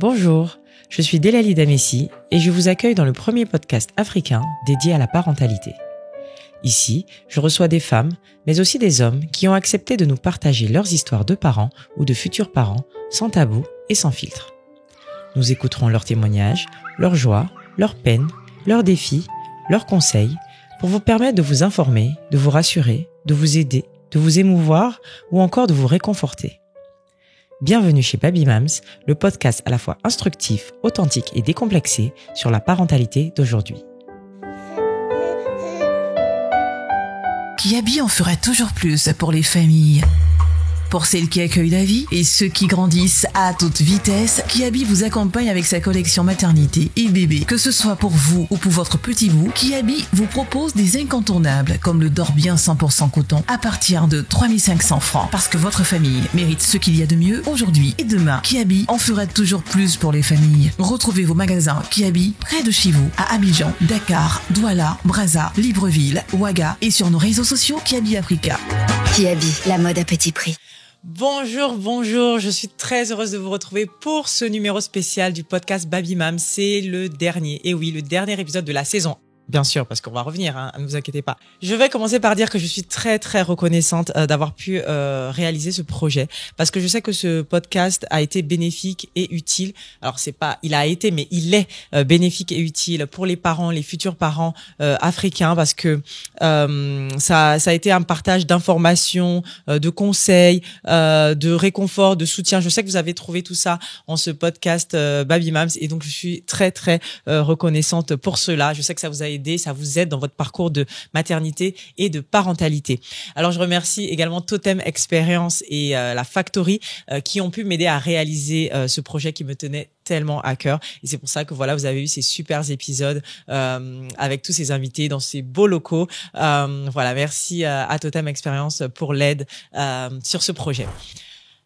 Bonjour, je suis Delali Damessi et je vous accueille dans le premier podcast africain dédié à la parentalité. Ici, je reçois des femmes, mais aussi des hommes qui ont accepté de nous partager leurs histoires de parents ou de futurs parents, sans tabou et sans filtre. Nous écouterons leurs témoignages, leurs joies, leurs peines, leurs défis, leurs conseils, pour vous permettre de vous informer, de vous rassurer, de vous aider, de vous émouvoir ou encore de vous réconforter. Bienvenue chez Baby Mams, le podcast à la fois instructif, authentique et décomplexé sur la parentalité d'aujourd'hui. Kiabi en fera toujours plus pour les familles. Pour celles qui accueillent la vie et ceux qui grandissent à toute vitesse, Kiabi vous accompagne avec sa collection maternité et bébé. Que ce soit pour vous ou pour votre petit bout, Kiabi vous propose des incontournables comme le Dorbien 100% coton à partir de 3 500 francs. Parce que votre famille mérite ce qu'il y a de mieux aujourd'hui et demain. Kiabi en fera toujours plus pour les familles. Retrouvez vos magasins Kiabi près de chez vous à Abidjan, Dakar, Douala, Brazza, Libreville, Ouaga et sur nos réseaux sociaux Kiabi Africa. Kiabi, la mode à petit prix. Bonjour, je suis très heureuse de vous retrouver pour ce numéro spécial du podcast Baby Mams. C'est le dernier, et oui, le dernier épisode de la saison. Bien sûr, parce qu'on va revenir, ne vous inquiétez pas. Je vais commencer par dire que je suis très très reconnaissante d'avoir pu réaliser ce projet, parce que je sais que ce podcast a été bénéfique et utile. Alors c'est pas, il a été, mais il est bénéfique et utile pour les parents, les futurs parents africains, parce que ça a été un partage d'informations, de conseils, de réconfort, de soutien. Je sais que vous avez trouvé tout ça en ce podcast Baby Mams, et donc je suis très très reconnaissante pour cela. Je sais que ça vous a aidé, ça vous aide dans votre parcours de maternité et de parentalité. Alors je remercie également Totem Experience et la Factory qui ont pu m'aider à réaliser ce projet qui me tenait tellement à cœur, et c'est pour ça que voilà, vous avez eu ces super épisodes avec tous ces invités dans ces beaux locaux. Voilà, merci à Totem Experience pour l'aide sur ce projet.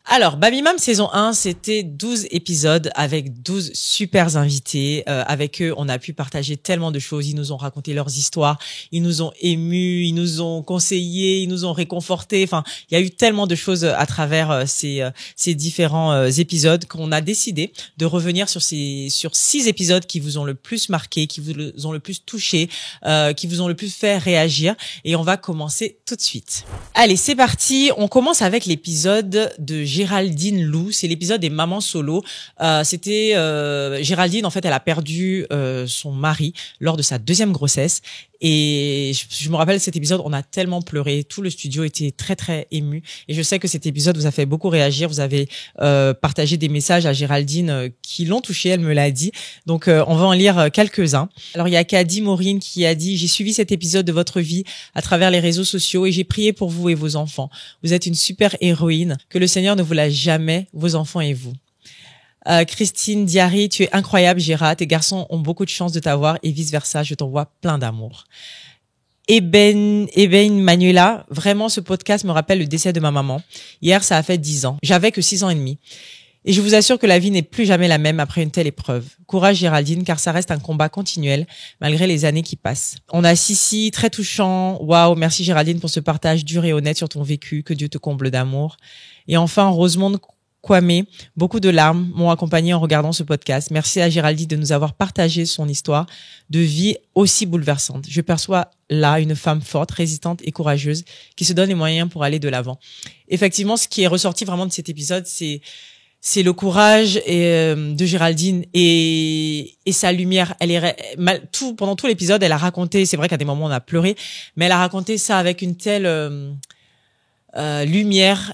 Alors, Baby Mams saison 1, c'était 12 épisodes avec 12 super invités. Avec eux, on a pu partager tellement de choses. Ils nous ont raconté leurs histoires, ils nous ont émus, ils nous ont conseillés, ils nous ont réconfortés. Enfin, il y a eu tellement de choses à travers ces différents épisodes qu'on a décidé de revenir sur 6 épisodes qui vous ont le plus marqué, qui vous ont le plus touché, qui vous ont le plus fait réagir. Et on va commencer tout de suite. Allez, c'est parti. On commence avec l'épisode de Géraldine Lou, c'est l'épisode des mamans solo. C'était Géraldine, en fait, elle a perdu son mari lors de sa 2e grossesse. Et je me rappelle cet épisode, on a tellement pleuré, tout le studio était très très ému. Et je sais que cet épisode vous a fait beaucoup réagir. Vous avez partagé des messages à Géraldine qui l'ont touchée, elle me l'a dit. Donc on va en lire quelques-uns. Alors il y a Kadi Maureen qui a dit: j'ai suivi cet épisode de votre vie à travers les réseaux sociaux et j'ai prié pour vous et vos enfants. Vous êtes une super héroïne. Que le Seigneur ne vous lâche jamais, vos enfants et vous. Christine Diary, tu es incroyable Gérard, tes garçons ont beaucoup de chance de t'avoir et vice versa, je t'envoie plein d'amour. Eben Manuela, vraiment ce podcast me rappelle le décès de ma maman. Hier ça a fait 10 ans, j'avais que 6 ans et demi. Et je vous assure que la vie n'est plus jamais la même après une telle épreuve. Courage Géraldine, car ça reste un combat continuel malgré les années qui passent. On a Sissi, très touchant. Waouh, merci Géraldine pour ce partage dur et honnête sur ton vécu. Que Dieu te comble d'amour. Et enfin, Rosemonde Kwame, beaucoup de larmes m'ont accompagné en regardant ce podcast. Merci à Géraldine de nous avoir partagé son histoire de vie aussi bouleversante. Je perçois là une femme forte, résistante et courageuse qui se donne les moyens pour aller de l'avant. Effectivement, ce qui est ressorti vraiment de cet épisode, c'est le courage de Géraldine et sa lumière. Pendant tout l'épisode, elle a raconté, c'est vrai qu'à des moments on a pleuré, mais elle a raconté ça avec une telle lumière,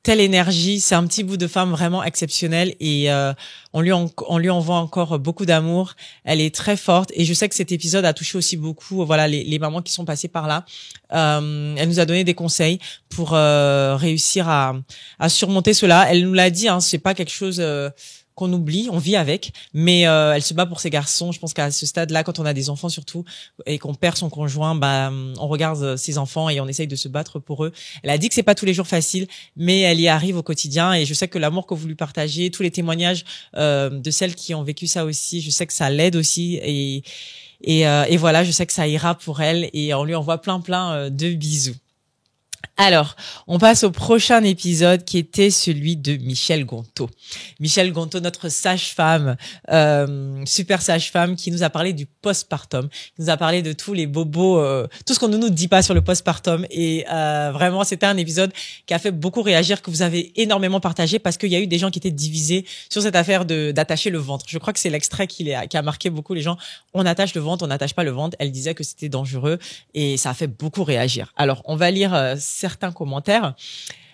telle énergie. C'est un petit bout de femme vraiment exceptionnel et on lui envoie encore beaucoup d'amour. Elle est très forte et je sais que cet épisode a touché aussi beaucoup les mamans qui sont passées par là. Elle nous a donné des conseils pour réussir à surmonter cela. Elle nous l'a dit, c'est pas quelque chose qu'on oublie, on vit avec, mais elle se bat pour ses garçons. Je pense qu'à ce stade-là, quand on a des enfants surtout et qu'on perd son conjoint, on regarde ses enfants et on essaye de se battre pour eux. Elle a dit que c'est pas tous les jours facile, mais elle y arrive au quotidien. Et je sais que l'amour que vous lui partagez, tous les témoignages de celles qui ont vécu ça aussi, je sais que ça l'aide aussi. Et voilà, je sais que ça ira pour elle et on lui envoie plein de bisous. Alors, on passe au prochain épisode qui était celui de Michel Gonto. Michel Gonto, notre sage-femme, super sage-femme, qui nous a parlé du postpartum, qui nous a parlé de tous les bobos, tout ce qu'on ne nous dit pas sur le postpartum. Et vraiment, c'était un épisode qui a fait beaucoup réagir, que vous avez énormément partagé, parce qu'il y a eu des gens qui étaient divisés sur cette affaire d'attacher le ventre. Je crois que c'est l'extrait qui a marqué beaucoup les gens. On attache le ventre, on n'attache pas le ventre. Elle disait que c'était dangereux et ça a fait beaucoup réagir. Alors, on va lire certains commentaires.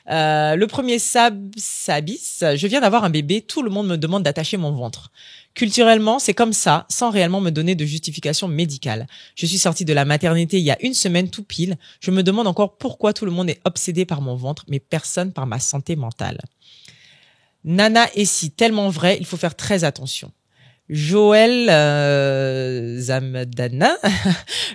Le premier, Sabis, je viens d'avoir un bébé, tout le monde me demande d'attacher mon ventre. Culturellement, c'est comme ça, sans réellement me donner de justification médicale. Je suis sortie de la maternité il y a une semaine tout pile. Je me demande encore pourquoi tout le monde est obsédé par mon ventre, mais personne par ma santé mentale. Nana Essi, tellement vrai, il faut faire très attention. Joël Zamdana,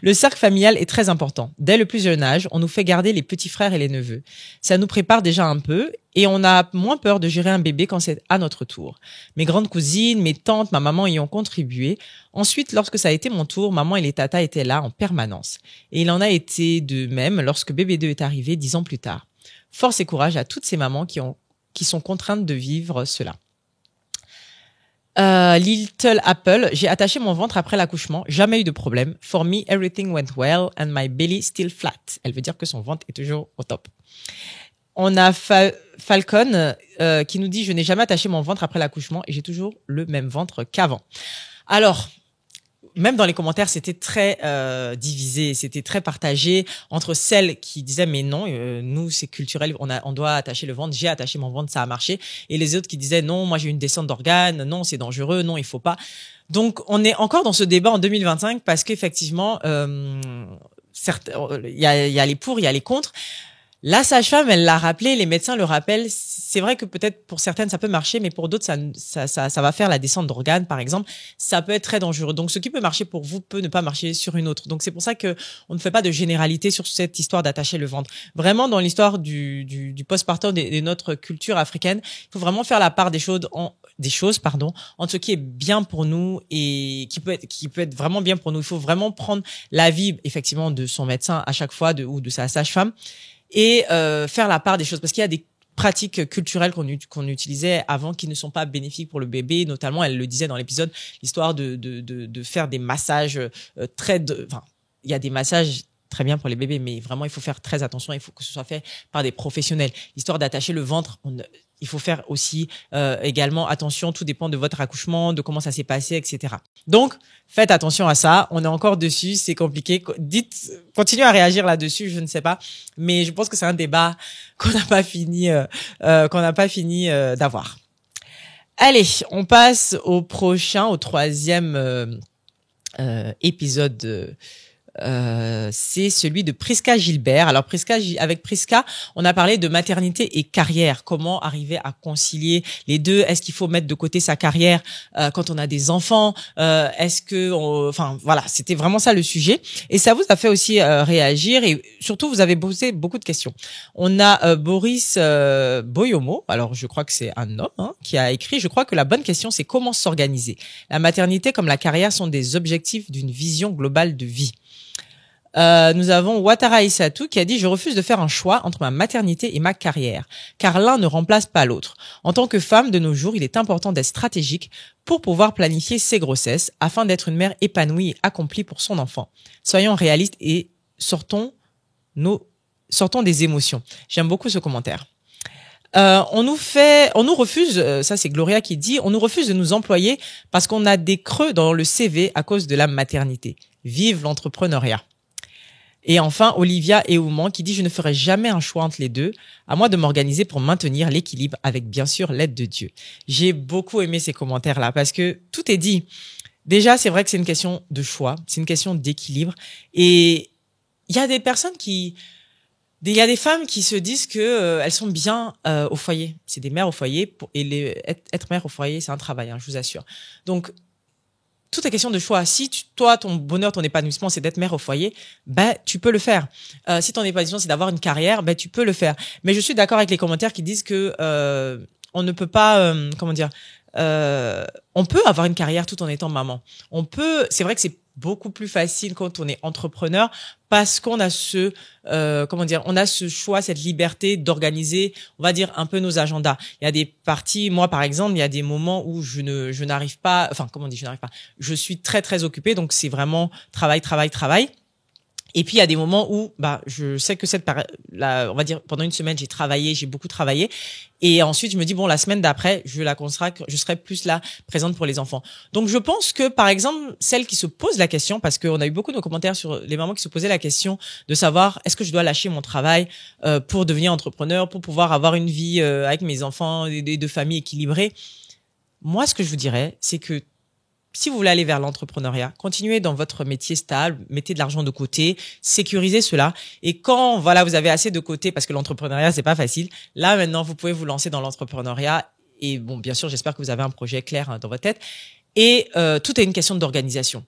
le cercle familial est très important. Dès le plus jeune âge, on nous fait garder les petits frères et les neveux. Ça nous prépare déjà un peu et on a moins peur de gérer un bébé quand c'est à notre tour. Mes grandes cousines, mes tantes, ma maman y ont contribué. Ensuite, lorsque ça a été mon tour, maman et les tatas étaient là en permanence. Et il en a été de même lorsque bébé 2 est arrivé 10 ans plus tard. Force et courage à toutes ces mamans qui sont contraintes de vivre cela. Little Apple, j'ai attaché mon ventre après l'accouchement, jamais eu de problème. For me, everything went well and my belly still flat. Elle veut dire que son ventre est toujours au top. On a Falcon qui nous dit, je n'ai jamais attaché mon ventre après l'accouchement et j'ai toujours le même ventre qu'avant. Alors, même dans les commentaires, c'était très divisé, c'était très partagé entre celles qui disaient mais non, nous c'est culturel, on doit attacher le ventre, j'ai attaché mon ventre, ça a marché, et les autres qui disaient non, moi j'ai une descente d'organes, non c'est dangereux, non il faut pas. Donc on est encore dans ce débat en 2025 parce qu'effectivement, certes, il y a les pour, il y a les contre. La sage-femme, elle l'a rappelé, les médecins le rappellent. C'est vrai que peut-être pour certaines, ça peut marcher, mais pour d'autres, ça va faire la descente d'organes, par exemple. Ça peut être très dangereux. Donc, ce qui peut marcher pour vous peut ne pas marcher sur une autre. Donc, c'est pour ça que on ne fait pas de généralité sur cette histoire d'attacher le ventre. Vraiment, dans l'histoire du postpartum et de notre culture africaine, il faut vraiment faire la part des choses entre ce qui est bien pour nous et qui peut être vraiment bien pour nous. Il faut vraiment prendre l'avis, effectivement, de son médecin à chaque fois ou de sa sage-femme. Et faire la part des choses, parce qu'il y a des pratiques culturelles qu'on utilisait avant qui ne sont pas bénéfiques pour le bébé, notamment elle le disait dans l'épisode, l'histoire de faire des massages il y a des massages très bien pour les bébés, mais vraiment il faut faire très attention, il faut que ce soit fait par des professionnels. L'histoire d'attacher le ventre, il faut faire aussi également attention, tout dépend de votre accouchement, de comment ça s'est passé, etc. Donc, faites attention à ça. On est encore dessus, c'est compliqué. Continuez à réagir là-dessus, je ne sais pas, mais je pense que c'est un débat qu'on n'a pas fini d'avoir. Allez, on passe au troisième épisode. C'est celui de Prisca Gilbert. Alors avec Prisca, on a parlé de maternité et carrière. Comment arriver à concilier les deux? Est-ce qu'il faut mettre de côté sa carrière quand on a des enfants? Voilà, c'était vraiment ça le sujet. Et ça vous a fait aussi réagir et surtout vous avez posé beaucoup de questions. On a Boris Boyomo. Alors je crois que c'est un homme qui a écrit. Je crois que la bonne question c'est comment s'organiser. La maternité comme la carrière sont des objectifs d'une vision globale de vie. Nous avons Ouattara Issatou qui a dit « Je refuse de faire un choix entre ma maternité et ma carrière, car l'un ne remplace pas l'autre. En tant que femme, de nos jours, il est important d'être stratégique pour pouvoir planifier ses grossesses afin d'être une mère épanouie et accomplie pour son enfant. Soyons réalistes et sortons des émotions. » J'aime beaucoup ce commentaire. On nous refuse, ça c'est Gloria qui dit, on nous refuse de nous employer parce qu'on a des creux dans le CV à cause de la maternité. Vive l'entrepreneuriat. Et enfin, Olivia Eouman qui dit « Je ne ferai jamais un choix entre les deux, à moi de m'organiser pour maintenir l'équilibre avec bien sûr l'aide de Dieu. » J'ai beaucoup aimé ces commentaires-là parce que tout est dit. Déjà, c'est vrai que c'est une question de choix, c'est une question d'équilibre. Et il y a des personnes il y a des femmes qui se disent que elles sont bien au foyer. C'est des mères au foyer être mère au foyer, c'est un travail, je vous assure. Donc, tout est question de choix. Si toi, ton bonheur, ton épanouissement, c'est d'être mère au foyer, tu peux le faire. Si ton épanouissement, c'est d'avoir une carrière, tu peux le faire. Mais je suis d'accord avec les commentaires qui disent que on ne peut pas, on peut avoir une carrière tout en étant maman. C'est vrai que c'est beaucoup plus facile quand on est entrepreneur parce qu'on a on a ce choix, cette liberté d'organiser, on va dire, un peu nos agendas. Il y a des parties, moi par exemple, il y a des moments où je n'arrive pas, je suis très très occupée, donc c'est vraiment travail. Et puis il y a des moments où je sais que on va dire pendant une semaine j'ai beaucoup travaillé, et ensuite je me dis bon, la semaine d'après je serai plus là présente pour les enfants. Donc je pense que par exemple celles qui se posent la question, parce qu'on a eu beaucoup de commentaires sur les mamans qui se posaient la question de savoir est-ce que je dois lâcher mon travail pour devenir entrepreneur, pour pouvoir avoir une vie avec mes enfants et de famille équilibrée. Moi ce que je vous dirais, c'est que si vous voulez aller vers l'entrepreneuriat, continuez dans votre métier stable, mettez de l'argent de côté, sécurisez cela. Et quand, vous avez assez de côté, parce que l'entrepreneuriat, c'est pas facile, là, maintenant, vous pouvez vous lancer dans l'entrepreneuriat. Et bon, bien sûr, j'espère que vous avez un projet clair dans votre tête. Et tout est une question d'organisation.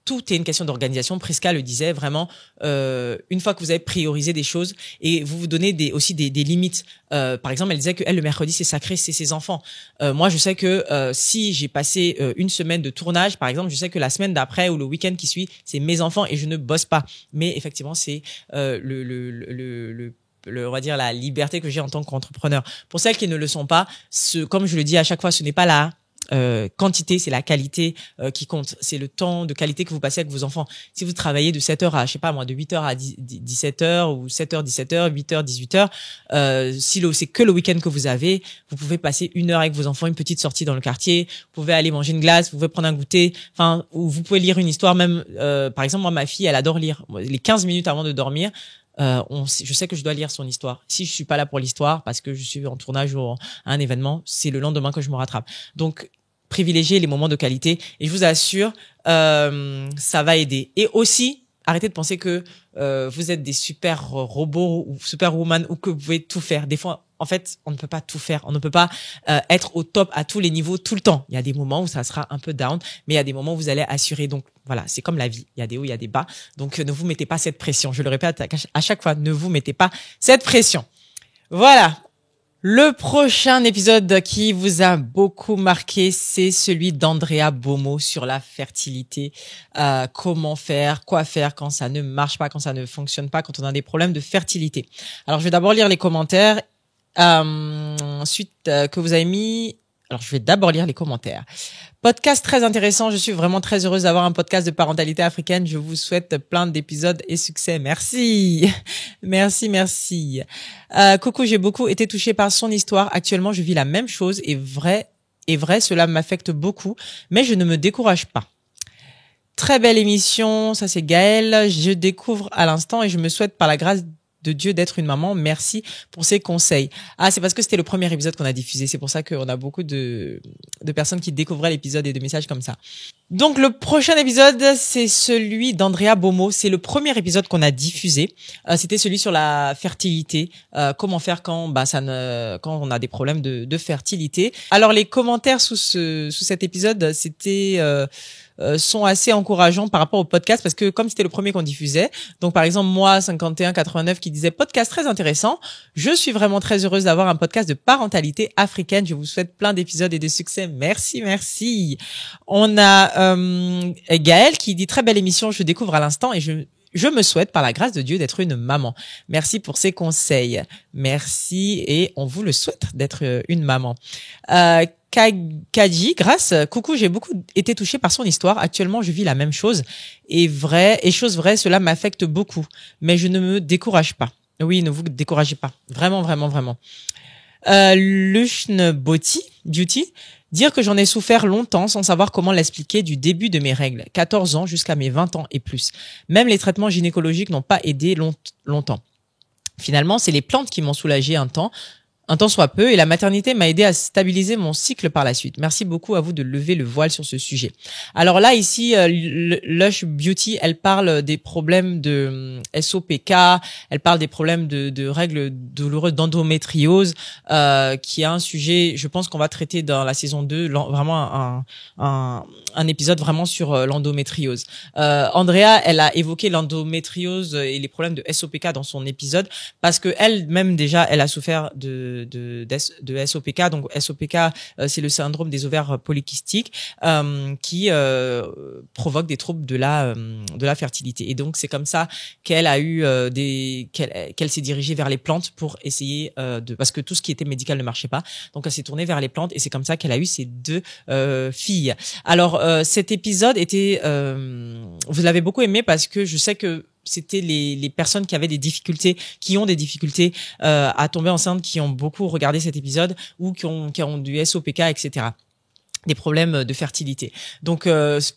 Tout est une question d'organisation. Prisca le disait vraiment, une fois que vous avez priorisé des choses et vous donnez aussi des limites. Par exemple, elle disait que le mercredi, c'est sacré, c'est ses enfants. Moi, je sais que si j'ai passé une semaine de tournage, par exemple, je sais que la semaine d'après ou le week-end qui suit, c'est mes enfants et je ne bosse pas. Mais effectivement, c'est on va dire la liberté que j'ai en tant qu'entrepreneur. Pour celles qui ne le sont pas, comme je le dis à chaque fois, ce n'est pas la quantité, c'est la qualité qui compte. C'est le temps de qualité que vous passez avec vos enfants. Si vous travaillez de 7h à, de 8h à 17h ou 7h, 17h, 8h, 18h, si c'est que le week-end que vous avez, vous pouvez passer 1 heure avec vos enfants, une petite sortie dans le quartier, vous pouvez aller manger une glace, vous pouvez prendre un goûter, ou vous pouvez lire une histoire même. Par exemple, moi, ma fille, elle adore lire. Les 15 minutes avant de dormir, je sais que je dois lire son histoire. Si je suis pas là pour l'histoire parce que je suis en tournage ou à un événement, c'est le lendemain que je me rattrape. Donc, privilégiez les moments de qualité et je vous assure, ça va aider. Et aussi, arrêtez de penser que vous êtes des super robots ou superwoman ou que vous pouvez tout faire. Des fois, en fait, on ne peut pas tout faire. On ne peut pas être au top à tous les niveaux tout le temps. Il y a des moments où ça sera un peu down, mais il y a des moments où vous allez assurer. Donc voilà, c'est comme la vie. Il y a des hauts, il y a des bas. Donc ne vous mettez pas cette pression. Je le répète à chaque fois, ne vous mettez pas cette pression. Voilà. Le prochain épisode qui vous a beaucoup marqué, c'est celui d'Andrea Bomo sur la fertilité. Comment faire, quoi faire quand ça ne marche pas, quand ça ne fonctionne pas, quand on a des problèmes de fertilité. Alors, je vais d'abord lire les commentaires. Ensuite, que vous avez mis... Alors, je vais d'abord lire les commentaires. Podcast très intéressant. Je suis vraiment très heureuse d'avoir un podcast de parentalité africaine. Je vous souhaite plein d'épisodes et succès. Merci. Merci. Coucou, j'ai beaucoup été touchée par son histoire. Actuellement, je vis la même chose et vrai, cela m'affecte beaucoup, mais je ne me décourage pas. Très belle émission. Ça, c'est Gaëlle. Je découvre à l'instant et je me souhaite par la grâce de Dieu d'être une maman. Merci pour ces conseils. Ah, c'est parce que c'était le premier épisode qu'on a diffusé. C'est pour ça qu'on a beaucoup de personnes qui découvraient l'épisode et de messages comme ça. Donc, le prochain épisode, c'est celui d'Andrea Bomo. C'est le premier épisode qu'on a diffusé. C'était celui sur la fertilité. Comment faire quand on a des problèmes de fertilité. Alors, les commentaires sous cet épisode, sont assez encourageants par rapport au podcast parce que comme c'était le premier qu'on diffusait, donc par exemple moi 5189 qui disait podcast très intéressant, je suis vraiment très heureuse d'avoir un podcast de parentalité africaine, je vous souhaite plein d'épisodes et de succès. Merci. On a Gaëlle qui dit très belle émission, je découvre à l'instant et je me souhaite par la grâce de Dieu d'être une maman. Merci pour ces conseils. Merci et on vous le souhaite d'être une maman. Kaji, coucou, j'ai beaucoup été touchée par son histoire. Actuellement, je vis la même chose. Et chose vraie, cela m'affecte beaucoup. Mais je ne me décourage pas. Oui, ne vous découragez pas. Vraiment. Lushn Beauty, dire que j'en ai souffert longtemps sans savoir comment l'expliquer du début de mes règles. 14 ans jusqu'à mes 20 ans et plus. Même les traitements gynécologiques n'ont pas aidé longtemps. Finalement, c'est les plantes qui m'ont soulagé un temps soit peu, et la maternité m'a aidé à stabiliser mon cycle par la suite. Merci beaucoup à vous de lever le voile sur ce sujet. Alors là, ici, Lush Beauty, elle parle des problèmes de SOPK, elle parle des problèmes de règles douloureuses d'endométriose, qui est un sujet, je pense qu'on va traiter dans la saison 2, vraiment un épisode vraiment sur l'endométriose. Andrea, elle a évoqué l'endométriose et les problèmes de SOPK dans son épisode, parce que elle-même déjà, elle a souffert de de SOPK. Donc SOPK, c'est le syndrome des ovaires polykystiques qui provoque des troubles de la fertilité. Et donc c'est comme ça qu'elle a eu qu'elle s'est dirigée vers les plantes pour essayer parce que tout ce qui était médical ne marchait pas. Donc elle s'est tournée vers les plantes et c'est comme ça qu'elle a eu ses 2 filles. Alors cet épisode était vous l'avez beaucoup aimé parce que je sais que c'était les personnes qui avaient des difficultés, qui ont des difficultés à tomber enceinte, qui ont beaucoup regardé cet épisode ou qui ont du SOPK, etc. Des problèmes de fertilité. Donc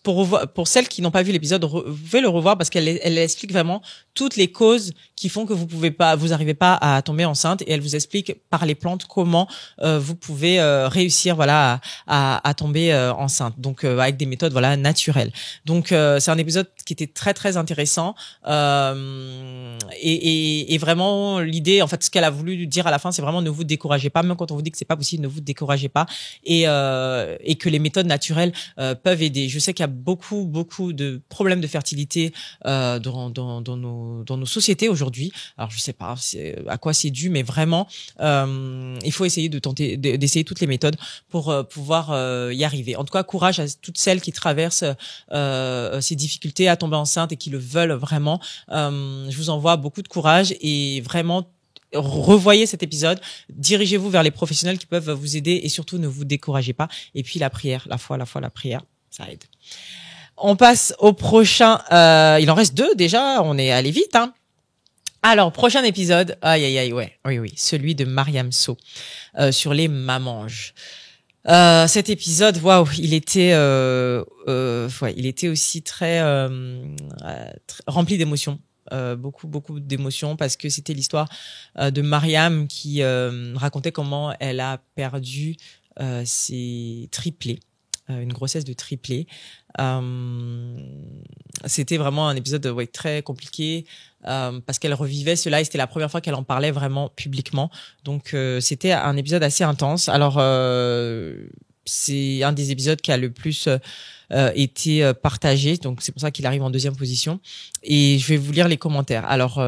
pour celles qui n'ont pas vu l'épisode, vous pouvez le revoir parce qu'elle explique vraiment toutes les causes qui font que vous arrivez pas à tomber enceinte et elle vous explique par les plantes comment vous pouvez réussir à tomber enceinte. Donc avec des méthodes naturelles. Donc c'est un épisode qui était très très intéressant et vraiment l'idée en fait ce qu'elle a voulu dire à la fin c'est vraiment ne vous découragez pas, même quand on vous dit que c'est pas possible, ne vous découragez pas et que les méthodes naturelles peuvent aider. Je sais qu'il y a beaucoup de problèmes de fertilité dans nos sociétés aujourd'hui. Alors je sais pas à quoi c'est dû, mais vraiment il faut essayer d'essayer toutes les méthodes pour pouvoir y arriver. En tout cas, courage à toutes celles qui traversent ces difficultés à tomber enceinte et qui le veulent vraiment. Je vous envoie beaucoup de courage et vraiment revoyez cet épisode, dirigez-vous vers les professionnels qui peuvent vous aider et surtout ne vous découragez pas. Et puis la prière, la prière, ça aide. On passe au prochain. Il en reste 2 déjà. On est allé vite, hein. Alors prochain épisode. Oui, celui de Mariam So sur les mamanges. Cet épisode, waouh, il était aussi très rempli d'émotions. Beaucoup d'émotions parce que c'était l'histoire de Mariam qui racontait comment elle a perdu ses triplés, une grossesse de triplés. C'était vraiment un épisode très compliqué parce qu'elle revivait cela et c'était la première fois qu'elle en parlait vraiment publiquement. Donc c'était un épisode assez intense. Alors c'est un des épisodes qui a le plus été partagé, donc c'est pour ça qu'il arrive en 2e position. Et je vais vous lire les commentaires. Alors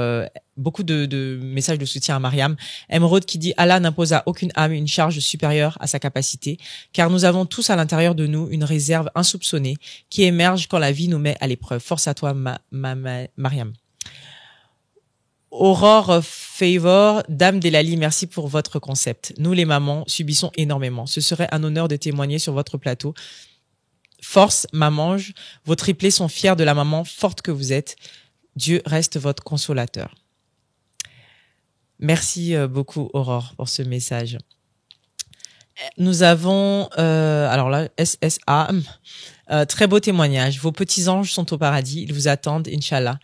beaucoup de messages de soutien à Mariam. Emeraude qui dit « Allah n'impose à aucune âme une charge supérieure à sa capacité, car nous avons tous à l'intérieur de nous une réserve insoupçonnée qui émerge quand la vie nous met à l'épreuve. Force à toi, Mariam. » Aurore Favor, Dame Delali, merci pour votre concept. Nous, les mamans, subissons énormément. Ce serait un honneur de témoigner sur votre plateau. Force, mamange. Vos triplés sont fiers de la maman forte que vous êtes. Dieu reste votre consolateur. Merci beaucoup, Aurore, pour ce message. Nous avons, alors là, SSA, très beau témoignage. Vos petits anges sont au paradis. Ils vous attendent, Inch'Allah.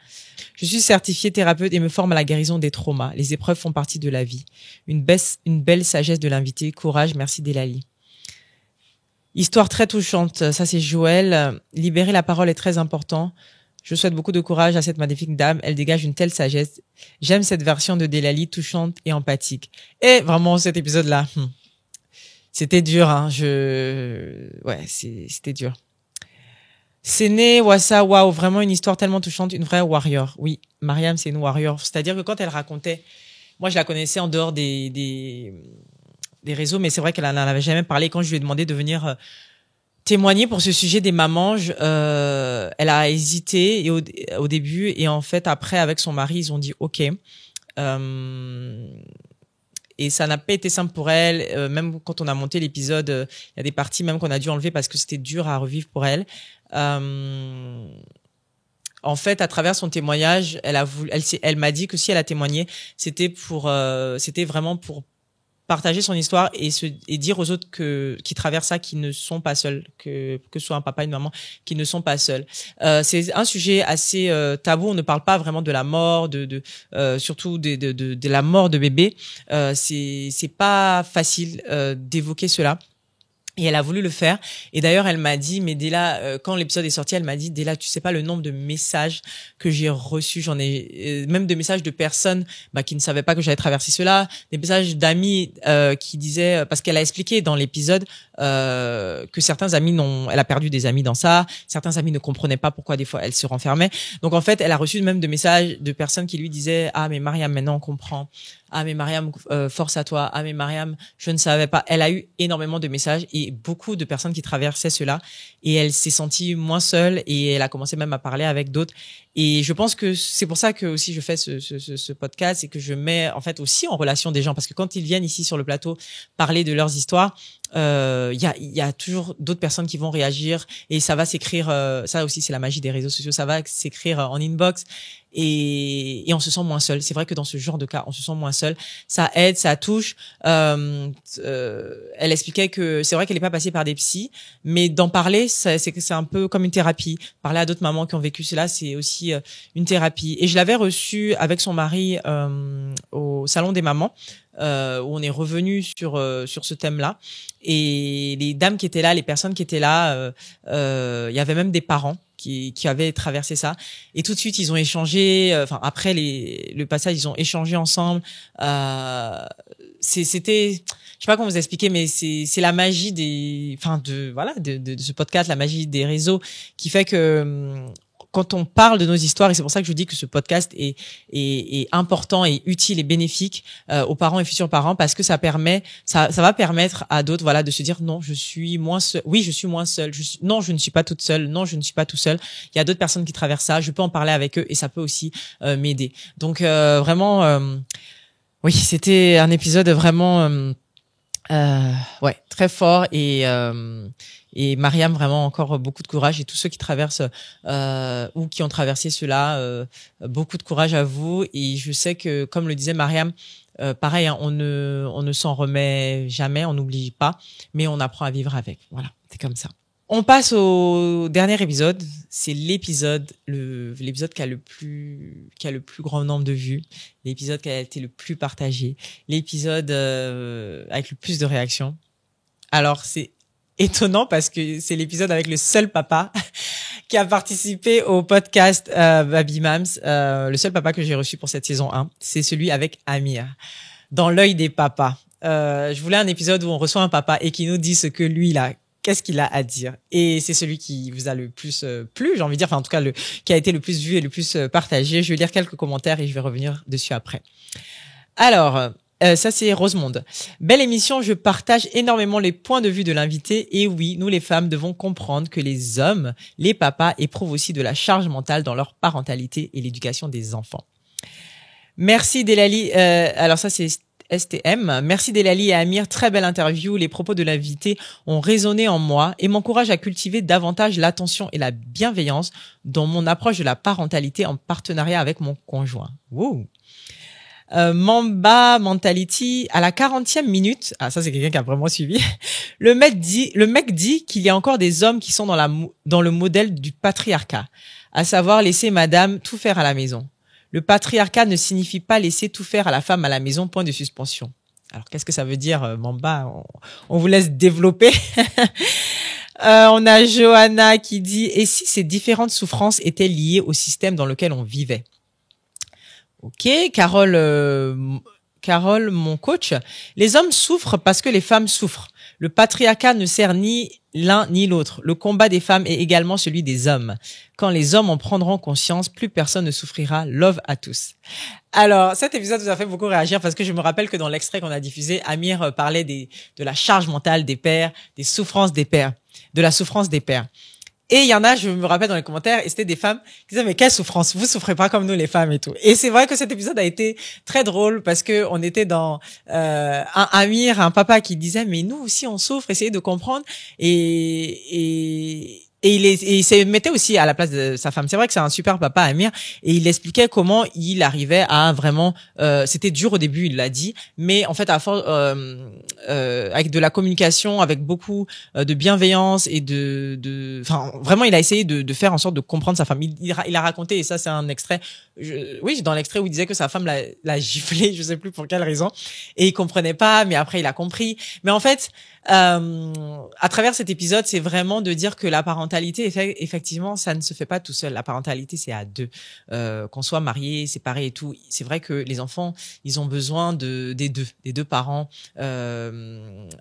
Je suis certifiée thérapeute et me forme à la guérison des traumas. Les épreuves font partie de la vie. Une belle sagesse de l'invité. Courage, merci Delali. Histoire très touchante. Ça, c'est Joël. Libérer la parole est très important. Je souhaite beaucoup de courage à cette magnifique dame. Elle dégage une telle sagesse. J'aime cette version de Delali, touchante et empathique. Et vraiment, cet épisode-là, c'était dur, hein. C'était dur. Séné Wassa, waouh, vraiment une histoire tellement touchante, une vraie warrior. Oui, Mariam, c'est une warrior. C'est-à-dire que quand elle racontait, moi je la connaissais en dehors des réseaux, mais c'est vrai qu'elle n'en avait jamais parlé. Quand je lui ai demandé de venir témoigner pour ce sujet des mamanges, elle a hésité au début et en fait après avec son mari ils ont dit ok. Et ça n'a pas été simple pour elle. Même quand on a monté l'épisode, il y a des parties même qu'on a dû enlever parce que c'était dur à revivre pour elle. En fait, à travers son témoignage, elle m'a dit que si elle a témoigné, c'était vraiment pour partager son histoire et dire aux autres qui traversent ça, qui ne sont pas seuls, que ce soit un papa, une maman, qui ne sont pas seuls. C'est un sujet assez tabou. On ne parle pas vraiment de la mort, surtout de la mort de bébé. C'est pas facile d'évoquer cela. Et elle a voulu le faire. Et d'ailleurs, elle m'a dit, mais Della, quand l'épisode est sorti, elle m'a dit, Della, tu sais pas le nombre de messages que j'ai reçus. J'en ai même de messages de personnes qui ne savaient pas que j'avais traversé cela, des messages d'amis qui disaient, parce qu'elle a expliqué dans l'épisode que certains amis elle a perdu des amis dans ça. Certains amis ne comprenaient pas pourquoi des fois elle se renfermait. Donc en fait, elle a reçu même de messages de personnes qui lui disaient, ah mais Mariam, maintenant on comprend. ah mais Mariam, force à toi, ah mais Mariam, je ne savais pas. Elle a eu énormément de messages et beaucoup de personnes qui traversaient cela et elle s'est sentie moins seule et elle a commencé même à parler avec d'autres. Et je pense que c'est pour ça que aussi je fais ce podcast et que je mets en fait aussi en relation des gens, parce que quand ils viennent ici sur le plateau parler de leurs histoires, il y a toujours d'autres personnes qui vont réagir et ça va s'écrire. Ça aussi c'est la magie des réseaux sociaux, ça va s'écrire en inbox et on se sent moins seul. C'est vrai que dans ce genre de cas, on se sent moins seul. Ça aide, ça touche. Elle expliquait que c'est vrai qu'elle n'est pas passée par des psys, mais d'en parler, c'est un peu comme une thérapie. Parler à d'autres mamans qui ont vécu cela, c'est aussi une thérapie. Et je l'avais reçue avec son mari au salon des mamans. Où on est revenu sur ce thème-là, et les dames qui étaient là, les personnes qui étaient là, il y avait même des parents qui avaient traversé ça, et tout de suite ils ont échangé, après le passage ils ont échangé ensemble. C'était, je sais pas comment vous expliquer, mais c'est la magie de ce podcast, la magie des réseaux qui fait que quand on parle de nos histoires, et c'est pour ça que je dis que ce podcast est important et utile et bénéfique aux parents et futurs parents, parce que ça va permettre à d'autres, voilà, de se dire non, je suis moins seul. Oui, je suis moins seule. Non, je ne suis pas toute seule. Non, je ne suis pas tout seul. Il y a d'autres personnes qui traversent ça. Je peux en parler avec eux et ça peut aussi m'aider. Donc vraiment, oui, c'était un épisode vraiment très fort et Mariam, vraiment encore beaucoup de courage, et tous ceux qui traversent ou qui ont traversé cela, beaucoup de courage à vous. Et je sais que, comme le disait Mariam, pareil, hein, on ne s'en remet jamais, on n'oublie pas, mais on apprend à vivre avec. Voilà, c'est comme ça. On passe au dernier épisode. C'est l'épisode qui a le plus grand nombre de vues, l'épisode qui a été le plus partagé, l'épisode avec le plus de réactions. Alors c'est étonnant parce que c'est l'épisode avec le seul papa qui a participé au podcast Baby Mams, le seul papa que j'ai reçu pour cette saison 1, c'est celui avec Amir, dans l'œil des papas. Je voulais un épisode où on reçoit un papa et qui nous dit ce que lui qu'est-ce qu'il a à dire. Et c'est celui qui vous a le plus plu, j'ai envie de dire, en tout cas qui a été le plus vu et le plus partagé. Je vais lire quelques commentaires et je vais revenir dessus après. Alors, ça c'est Rosemonde. Belle émission, je partage énormément les points de vue de l'invité, et oui, nous les femmes devons comprendre que les hommes, les papas, éprouvent aussi de la charge mentale dans leur parentalité et l'éducation des enfants. Merci Delali. Alors ça c'est STM. Merci Delali et Amir, très belle interview. Les propos de l'invité ont résonné en moi et m'encouragent à cultiver davantage l'attention et la bienveillance dans mon approche de la parentalité en partenariat avec mon conjoint. Wow. Mamba Mentality, à la 40e minute, ça c'est quelqu'un qui a vraiment suivi, le mec dit qu'il y a encore des hommes qui sont dans le modèle du patriarcat, à savoir laisser madame tout faire à la maison. Le patriarcat ne signifie pas laisser tout faire à la femme à la maison, point de suspension. Alors qu'est-ce que ça veut dire, Mamba? On vous laisse développer. On a Johanna qui dit, et si ces différentes souffrances étaient liées au système dans lequel on vivait? Ok, Carole, mon coach. Les hommes souffrent parce que les femmes souffrent. Le patriarcat ne sert ni l'un ni l'autre. Le combat des femmes est également celui des hommes. Quand les hommes en prendront conscience, plus personne ne souffrira. Love à tous. Alors, cet épisode vous a fait beaucoup réagir parce que je me rappelle que dans l'extrait qu'on a diffusé, Amir parlait de la charge mentale des pères, des souffrances des pères, de la souffrance des pères. Et il y en a, je me rappelle dans les commentaires, et c'était des femmes qui disaient, mais quelle souffrance, vous souffrez pas comme nous les femmes et tout. Et c'est vrai que cet épisode a été très drôle parce que on était dans un Amir, un papa qui disait, mais nous aussi on souffre, essayez de comprendre. Et il se mettait aussi à la place de sa femme. C'est vrai que c'est un super papa, Amir, et il expliquait comment il arrivait à vraiment, c'était dur au début, il l'a dit, mais en fait, à force, avec de la communication, avec beaucoup de bienveillance et enfin, vraiment, il a essayé de faire en sorte de comprendre sa femme. Il a raconté, et ça, c'est un extrait, dans l'extrait où il disait que sa femme l'a giflé, je sais plus pour quelle raison, et il comprenait pas, mais après, il a compris. Mais en fait, à travers cet épisode, c'est vraiment de dire que la parentalité, effectivement, ça ne se fait pas tout seul. La parentalité, c'est à deux. Qu'on soit marié, séparé et tout. C'est vrai que les enfants, ils ont besoin des deux parents.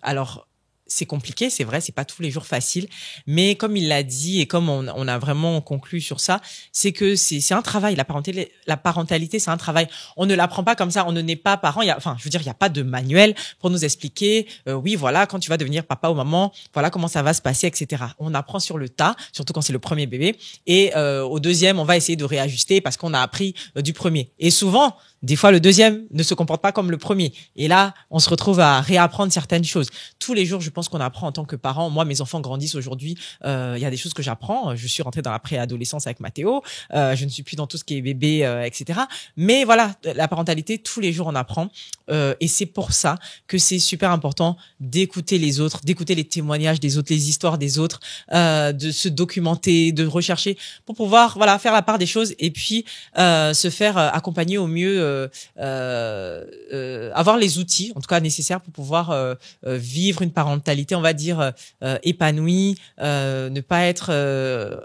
Alors, c'est compliqué, c'est vrai, c'est pas tous les jours facile, mais comme il l'a dit et comme on a vraiment conclu sur ça, c'est que c'est un travail. La parentalité, c'est un travail. On ne l'apprend pas comme ça. On ne naît pas parent. Il y a pas de manuel pour nous expliquer. Oui, voilà, quand tu vas devenir papa ou maman, voilà comment ça va se passer, etc. On apprend sur le tas, surtout quand c'est le premier bébé. Et au deuxième, on va essayer de réajuster parce qu'on a appris du premier. Et souvent, des fois, le deuxième ne se comporte pas comme le premier. Et là, on se retrouve à réapprendre certaines choses. Tous les jours, je pense qu'on apprend en tant que parent. Moi, mes enfants grandissent aujourd'hui. Il y a des choses que j'apprends. Je suis rentrée dans la préadolescence avec Mathéo. Je ne suis plus dans tout ce qui est bébé, etc. Mais voilà, la parentalité, tous les jours, on apprend. Et c'est pour ça que c'est super important d'écouter les autres, d'écouter les témoignages des autres, les histoires des autres, de se documenter, de rechercher pour pouvoir, voilà, faire la part des choses et puis se faire accompagner au mieux. Avoir les outils, en tout cas nécessaires pour pouvoir vivre une parentalité, on va dire épanouie, ne pas être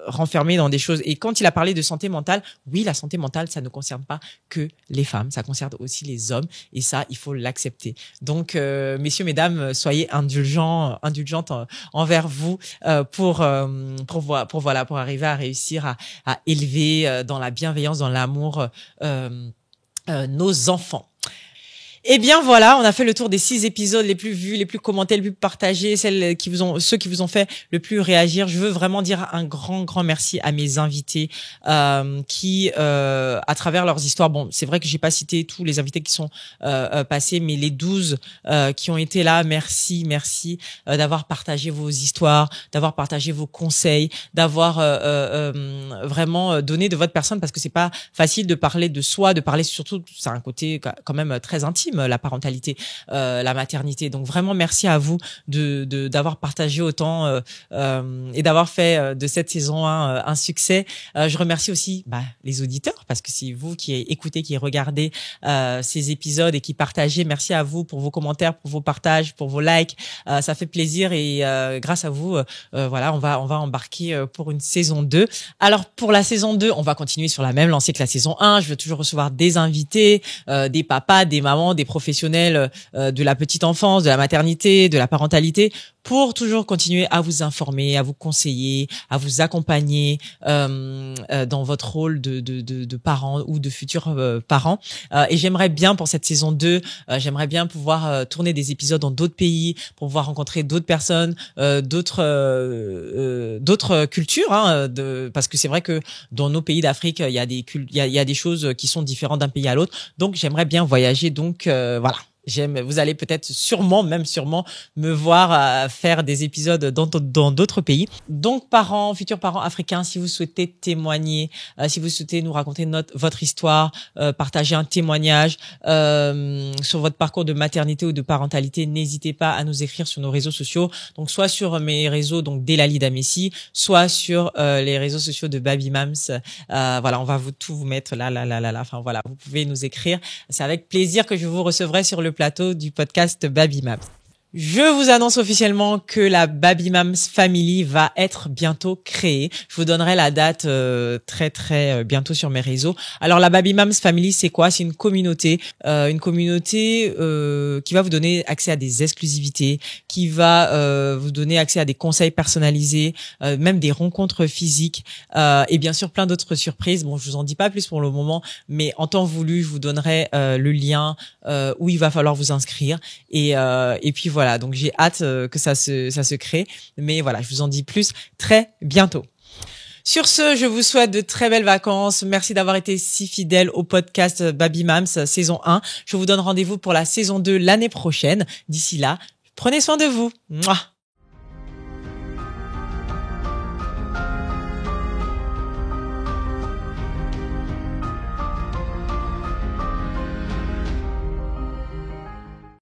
renfermé dans des choses. Et quand il a parlé de santé mentale, oui, la santé mentale, ça ne concerne pas que les femmes, ça concerne aussi les hommes, et ça, il faut l'accepter. Donc, messieurs, mesdames, soyez indulgentes envers vous pour arriver à réussir à élever dans la bienveillance, dans l'amour. Nos enfants. Eh bien voilà, on a fait le tour des 6 épisodes les plus vus, les plus commentés, les plus partagés, ceux qui vous ont fait le plus réagir. Je veux vraiment dire un grand merci à mes invités qui, à travers leurs histoires, bon, c'est vrai que j'ai pas cité tous les invités qui sont passés, mais les 12 qui ont été là, merci d'avoir partagé vos histoires, d'avoir partagé vos conseils, d'avoir vraiment donné de votre personne, parce que c'est pas facile de parler de soi, de parler surtout, c'est un côté quand même très intime, la parentalité, la maternité. Donc vraiment merci à vous d'avoir partagé autant et d'avoir fait de cette saison 1 un succès. Je remercie aussi les auditeurs, parce que c'est vous qui écoutez, qui regardez ces épisodes et qui partagez. Merci à vous pour vos commentaires, pour vos partages, pour vos likes. Ça fait plaisir et grâce à vous, voilà, on va embarquer pour une saison 2. Alors pour la saison 2, on va continuer sur la même lancée que la saison 1. Je veux toujours recevoir des invités, des papas, des mamans, des professionnels de la petite enfance, de la maternité, de la parentalité, pour toujours continuer à vous informer, à vous conseiller, à vous accompagner dans votre rôle de parent ou de futurs parents. Et j'aimerais bien pour cette saison 2, j'aimerais bien pouvoir tourner des épisodes dans d'autres pays, pour pouvoir rencontrer d'autres personnes, d'autres cultures, parce que c'est vrai que dans nos pays d'Afrique, il y a des choses qui sont différentes d'un pays à l'autre. Donc j'aimerais bien voyager. Donc voilà. Vous allez peut-être sûrement me voir faire des épisodes dans d'autres pays. Donc futurs parents africains, si vous souhaitez témoigner, si vous souhaitez nous raconter votre histoire, partager un témoignage sur votre parcours de maternité ou de parentalité, n'hésitez pas à nous écrire sur nos réseaux sociaux. Donc soit sur mes réseaux, donc Delali Damessi, soit sur les réseaux sociaux de Baby Mams. Voilà, on va vous mettre là. Enfin voilà, vous pouvez nous écrire. C'est avec plaisir que je vous recevrai sur le plateau du podcast Baby Mams. Je vous annonce officiellement que la Baby Mams Family va être bientôt créée. Je vous donnerai la date très bientôt sur mes réseaux. Alors la Baby Mams Family, c'est quoi? C'est une communauté qui va vous donner accès à des exclusivités, qui va vous donner accès à des conseils personnalisés, même des rencontres physiques et bien sûr plein d'autres surprises. Bon, je vous en dis pas plus pour le moment, mais en temps voulu, je vous donnerai le lien où il va falloir vous inscrire et puis voilà. Donc j'ai hâte que ça se crée, mais voilà, je vous en dis plus très bientôt. Sur ce, je vous souhaite de très belles vacances. Merci d'avoir été si fidèles au podcast Baby Mams saison 1. Je vous donne rendez-vous pour la saison 2 l'année prochaine. D'ici là, prenez soin de vous. Mouah.